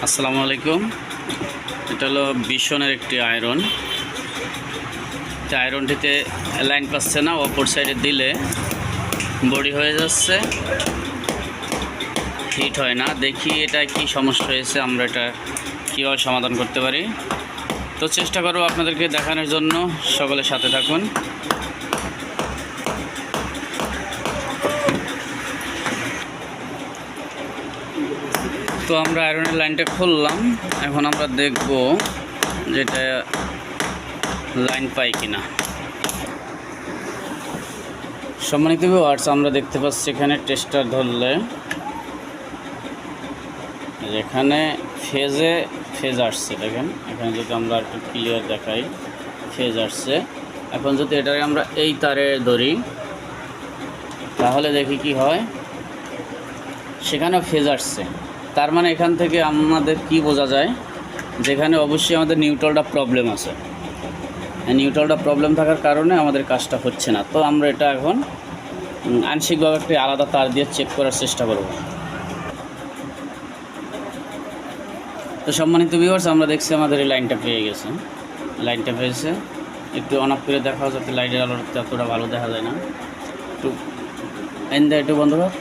আসসালামু আলাইকুম। এটা হলো বিশনের একটি আয়রন। আয়রনটিতে লাইন পাচ্ছে না, অপর সাইডে দিলে বডি হয়ে যাচ্ছে, হিট হয় না। দেখি এটা কি সমস্যা হয়েছে, আমরা এটা কীভাবে সমাধান করতে পারি। তো চেষ্টা করব আপনাদেরকে দেখানোর জন্য, সকলের সাথে থাকুন। তো আমরা আয়রনের লাইনটা খুললাম, এখন আমরা দেখব যেটা লাইন পাই কিনা। সম্মানিত ভিউয়ার্স, আমরা দেখতে পাচ্ছি এখানে টেস্টার ধরলে এখানে ফেজ আসছে। দেখেন এখানে যদি আমরা একটু ক্লিয়ার দেখাই, ফেজ আসছে। এখন যদি এটাকে আমরা এই তারে ধরি তাহলে দেখি কি হয়, সেখানেও ফেজ আসছে। তার মানে এখান থেকে আমাদের কি বোঝা যায়, যেখানে অবশ্যই আমাদের নিউট্রালটা প্রবলেম আছে। নিউট্রালটা প্রবলেম থাকার কারণে আমাদের কাজটা হচ্ছে না। তো আমরা এটা এখন আংশিকভাবে একটি আলাদা তার দিয়ে চেক করার চেষ্টা করব। তো সম্মানিত ভিউয়ার্স, আমরা দেখছি আমাদের এই লাইনটা পেয়ে গেছে। লাইনটা পেয়েছে, একটু অন অফ করে দেখাও যাতে লাইটের আলোর এতটা ভালো দেখা যায় না। একটু একটু বন্ধ কর।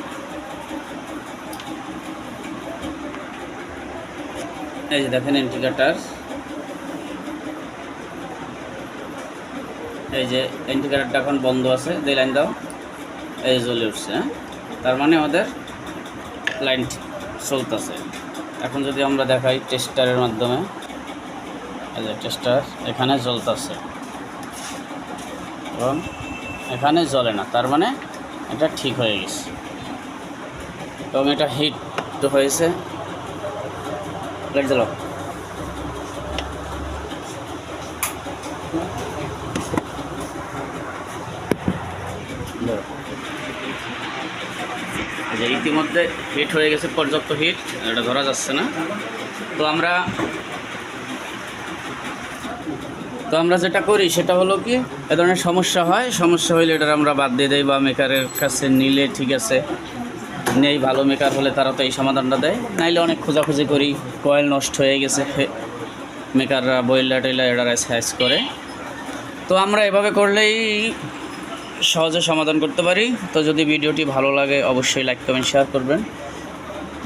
এই যে দেখেন ইন্ডিকেটার, এই যে ইন্ডিকেটারটা এখন বন্ধ আছে, এই লাইন দাও, এই জ্বলে উঠছে। তার মানে আমাদের লাইন চলতেছে। এখন যদি আমরা দেখাই টেস্টারের মাধ্যমে, এই যে টেস্টার এখানে জ্বলতেছে এবং এখানে জ্বলে না, তার মানে এটা ঠিক হয়ে গেছে এবং এটা হিট হয়েছে। লাইট জ্বালাও। যে ইতিমধ্যে হিট হয়ে গেছে, পর্যাপ্ত হিট, এটা ধরা যাচ্ছে না। তো আমরা যেটা করি সেটা হলো কি, এ ধরনের সমস্যা হইলে এটা আমরা বাদ দিয়ে দেই, বা মেকারের কাছে নিলে ঠিক আছে, নেই ভালো মেকার হলে তারা তো এই সমাধানটা দেয়। নাইলে অনেক খোঁজাখুঁজি করি, কয়েল নষ্ট হয়ে গেছে, মেকাররা বইলা টইলা এটা সাইজ করে। তো আমরা এভাবে করলেই সহজে সমাধান করতে পারি। তো যদি ভিডিওটি ভালো লাগে অবশ্যই লাইক কমেন্ট শেয়ার করবেন,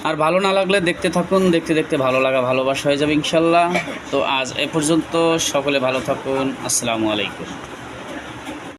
আর ভালো না লাগলে দেখতে থাকুন, দেখতে দেখতে ভালো লাগা ভালোবাসা হয়ে যাবে ইনশাল্লাহ। তো আজ এ পর্যন্ত, সকলে ভালো থাকুন। আসসালামু আলাইকুম।